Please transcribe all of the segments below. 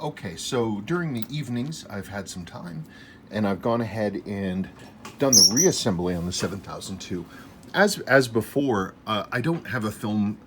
Okay, so during the evenings, I've had some time, and I've gone ahead and done the reassembly on the 7002. As before, I don't have a film.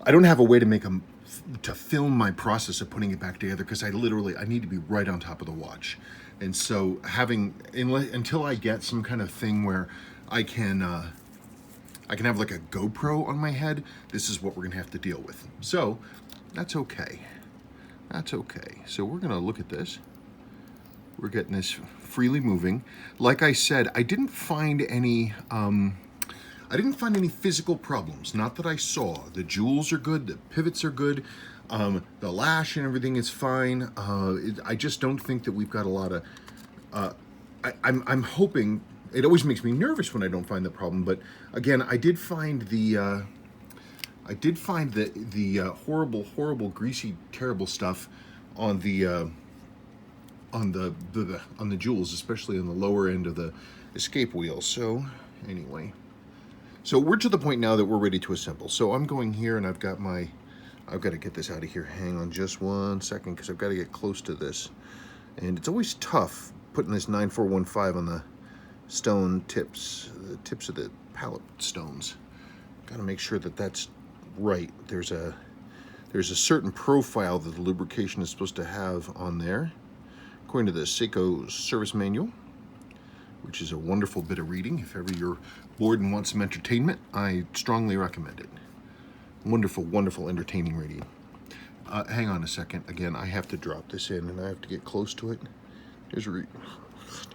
I don't have a way to to film my process of putting it back together because I need to be right on top of the watch, and so until I get some kind of thing where I can I can have like a GoPro on my head, this is what we're gonna have to deal with. So that's okay. That's okay. So we're gonna look at this. We're getting this freely moving. Like I said, I didn't find any physical problems. Not that I saw. The jewels are good. The pivots are good. The lash and everything is fine. I just don't think that we've got a lot of. I'm hoping. It always makes me nervous when I don't find the problem. But again, I did find the horrible, greasy, terrible stuff on the jewels, especially on the lower end of the escape wheel. So anyway, so we're to the point now that we're ready to assemble. So I'm going here, and I've got to get this out of here. Hang on just one second, because I've got to get close to this, and it's always tough putting this 9415 on the stone tips, the tips of the pallet stones. Got to make sure that that's right. There's a certain profile that the lubrication is supposed to have on there, according to the Seiko service manual, which is a wonderful bit of reading. If ever you're bored and want some entertainment, I strongly recommend it. Wonderful, wonderful, entertaining reading. Hang on a second. Again, I have to drop this in, and I have to get close to it.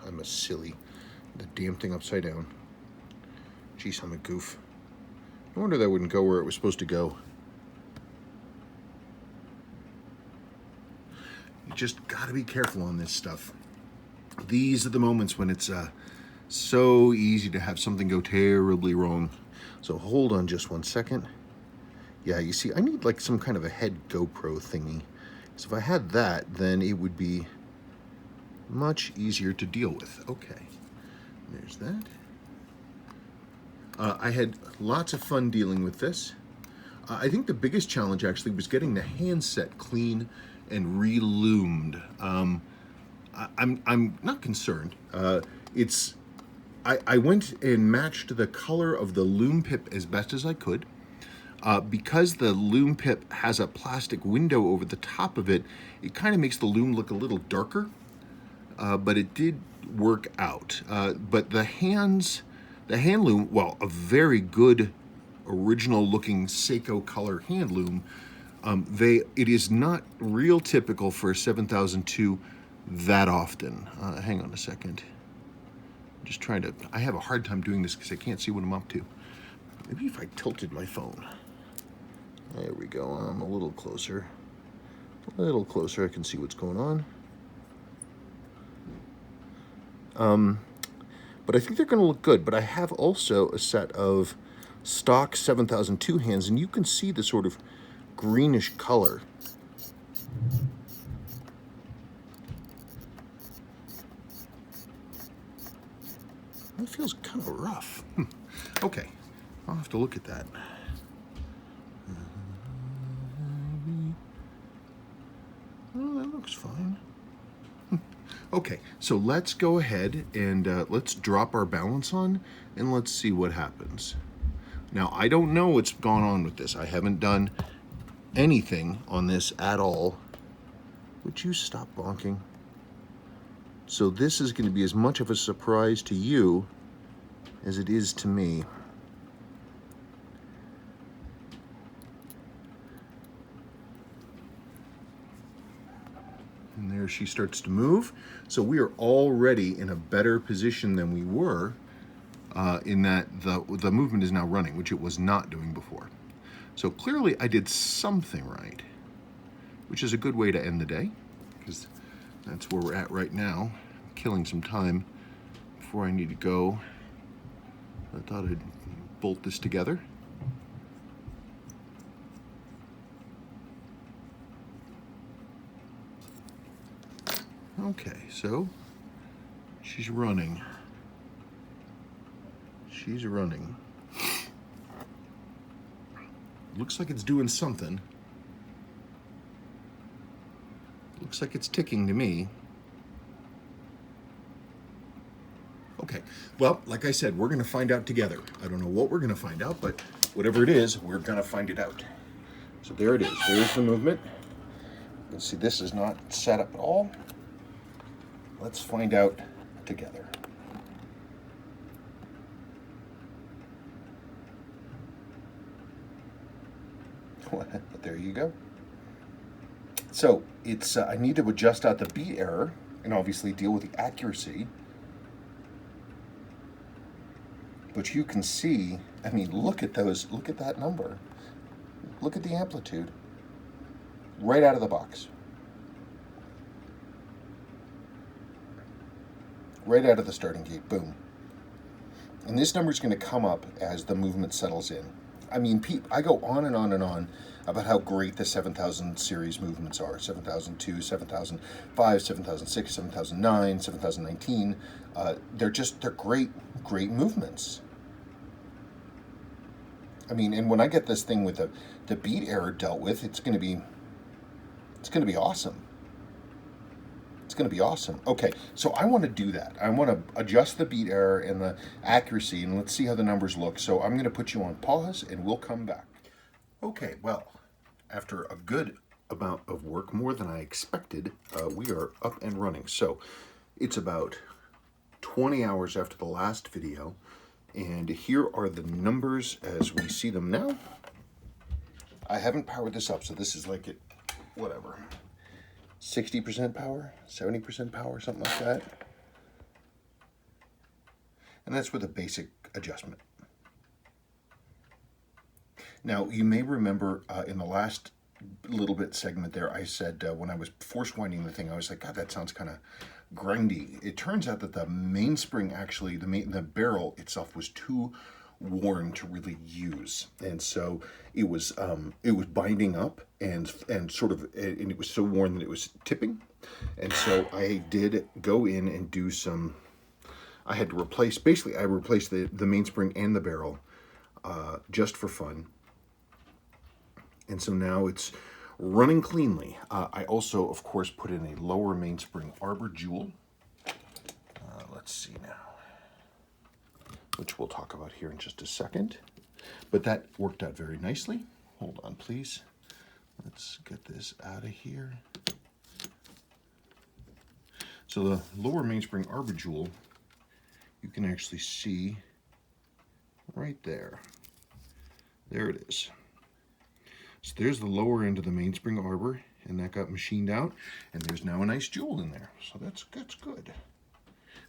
I'm a silly. The damn thing upside down. Jeez, I'm a goof. No wonder that wouldn't go where it was supposed to go. You just gotta be careful on this stuff. These are the moments when it's so easy to have something go terribly wrong. So hold on just one second. Yeah, you see, I need like some kind of a head GoPro thingy. So if I had that, then it would be much easier to deal with. Okay, there's that. I had lots of fun dealing with this. I think the biggest challenge actually was getting the handset clean and re-lumed. I'm not concerned. I went and matched the color of the lume pip as best as I could. Because the lume pip has a plastic window over the top of it, it kind of makes the lume look a little darker, but it did work out. But the hand loom, well, a very good original looking Seiko color hand loom, it is not real typical for a 7002 that often. Hang on a second. I'm just trying to, I have a hard time doing this because I can't see what I'm up to. Maybe if I tilted my phone. There we go. I'm a little closer. A little closer. I can see what's going on. But I think they're going to look good. But I have also a set of stock 7002 hands, and you can see the sort of greenish color. That feels kind of rough. Okay, I'll have to look at that. Oh, that looks fine. Okay, so let's go ahead and let's drop our balance on, and let's see what happens. Now, I don't know what's gone on with this. I haven't done anything on this at all. Would you stop bonking? So this is going to be as much of a surprise to you as it is to me. And there she starts to move. So we are already in a better position than we were in that the movement is now running, which it was not doing before. So clearly I did something right, which is a good way to end the day, because that's where we're at right now. I'm killing some time before I need to go. I thought I'd bolt this together. Okay, so she's running. She's running. Looks like it's doing something. Looks like it's ticking to me. Okay, well, like I said, we're going to find out together. I don't know what we're going to find out, but whatever it is, we're going to find it out. So there it is. There's the movement. You can see this is not set up at all. Let's find out together. There you go. So it's I need to adjust out the beat error and obviously deal with the accuracy. But you can see, I mean, look at those, look at that number. Look at the amplitude right out of the box. Right out of the starting gate, boom. And this number is going to come up as the movement settles in. I mean, I go on and on and on about how great the 7000 series movements are. 7002, 7005, 7006, 7009, 7019. They're great movements. I mean, and when I get this thing with the beat error dealt with, it's going to be awesome. It's going to be awesome. Okay, so I want to do that. I want to adjust the beat error and the accuracy, and let's see how the numbers look. So I'm going to put you on pause, and we'll come back. Okay, well, after a good amount of work, more than I expected, we are up and running. So it's about 20 hours after the last video, and here are the numbers as we see them now. I haven't powered this up, so this is like whatever. 60% power, 70% power, something like that. And that's with a basic adjustment. Now, you may remember in the last little bit segment there, I said when I was force winding the thing, I was like, God, that sounds kind of grindy. It turns out that the mainspring, actually, the barrel itself was too worn to really use, and so it was binding up and sort of, and it was so worn that it was tipping, and so I did go in and do some. I had to replace, basically I replaced the mainspring and the barrel just for fun, and so now it's running cleanly. I also, of course, put in a lower mainspring arbor jewel. Let's see now, which we'll talk about here in just a second. But that worked out very nicely. Hold on, please. Let's get this out of here. So the lower mainspring arbor jewel, you can actually see right there. There it is. So there's the lower end of the mainspring arbor, and that got machined out, and there's now a nice jewel in there. So that's good.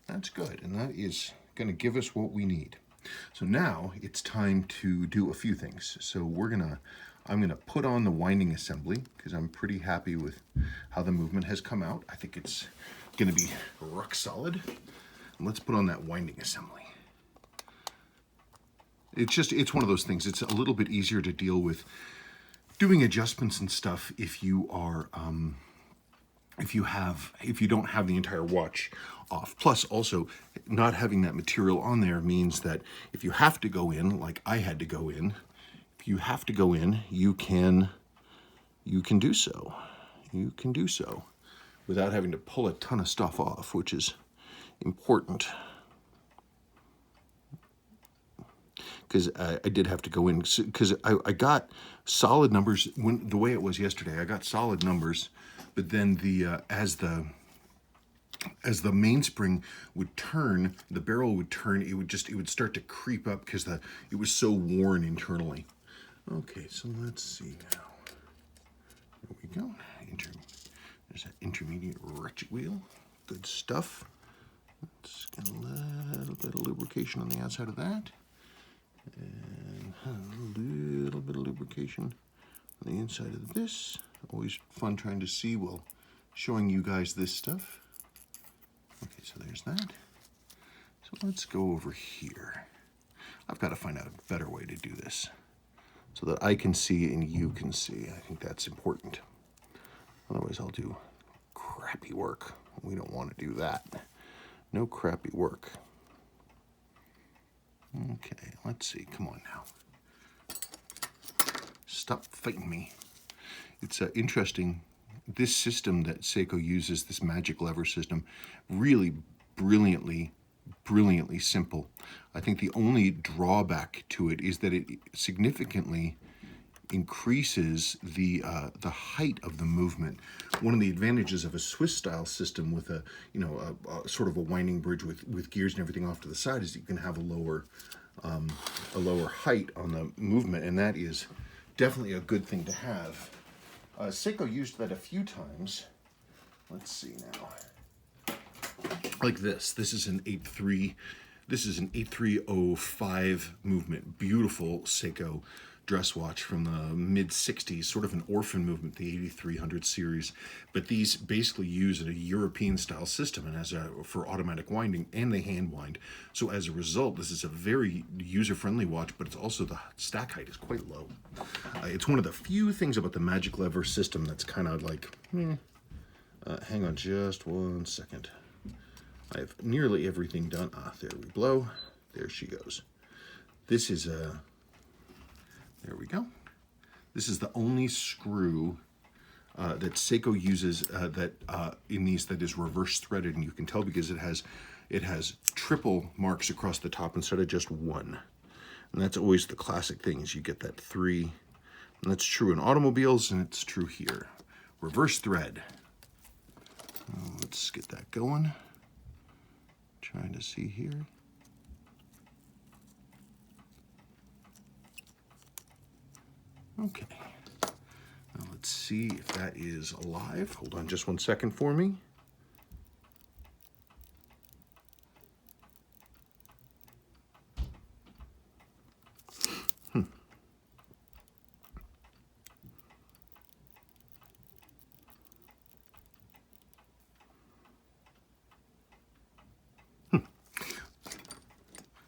That's good, and that is going to give us what we need. So now it's time to do a few things. So I'm gonna put on the winding assembly because I'm pretty happy with how the movement has come out. I think it's gonna be rock solid. And let's put on that winding assembly. It's one of those things. It's a little bit easier to deal with doing adjustments and stuff if you are if you don't have the entire watch off. Plus, also, not having that material on there means that if you have to go in, like I had to go in, if you have to go in, you can do so. You can do so without having to pull a ton of stuff off, which is important. Because I did have to go in, because I got solid numbers the way it was yesterday. I got solid numbers, but then as the mainspring would turn, the barrel would turn. It would start to creep up because it was so worn internally. Okay, so let's see now. There we go. There's that intermediate ratchet wheel. Good stuff. Let's get a little bit of lubrication on the outside of that. And a little bit of lubrication on the inside of this. Always fun trying to see while showing you guys this stuff. Okay, so there's that. So let's go over here. I've got to find out a better way to do this so that I can see and you can see. I think that's important. Otherwise I'll do crappy work. We don't want to do that. No crappy work. Okay, let's see. Come on now. Stop fighting me. It's interesting. this system that Seiko uses, this magic lever system, really brilliantly simple. I think the only drawback to it is that it significantly increases the height of the movement. One of the advantages of a Swiss style system with a sort of a winding bridge with gears and everything off to the side is you can have a lower height on the movement, and that is definitely a good thing to have. Seiko used that a few times. Let's see now. Like this. This is an 8.3. This is an 8305 movement. Beautiful Seiko dress watch from the mid 60s, sort of an orphan movement, the 8300 series. But these basically use a European style system and for automatic winding, and they hand wind. So as a result, this is a very user-friendly watch, but it's also, the stack height is quite low. It's one of the few things about the magic lever system that's kind of like, hang on just one second. I have nearly everything done. There we blow. There she goes. This is a, there we go. This is the only screw that Seiko uses in these that is reverse threaded, and you can tell because it has triple marks across the top instead of just one. And that's always the classic thing, is you get that 3, and that's true in automobiles, and it's true here. Reverse thread. Let's get that going. Trying to see here. Okay. Now let's see if that is alive. Hold on just one second for me.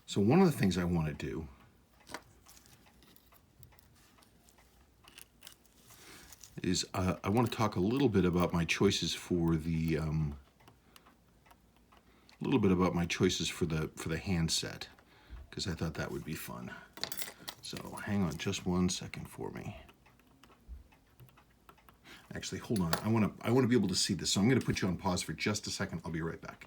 So one of the things I want to do is I want to talk a little bit about my choices for the handset, because I thought that would be fun. So hang on just one second for me. Actually, hold on. I want to be able to see this, so I'm going to put you on pause for just a second. I'll be right back.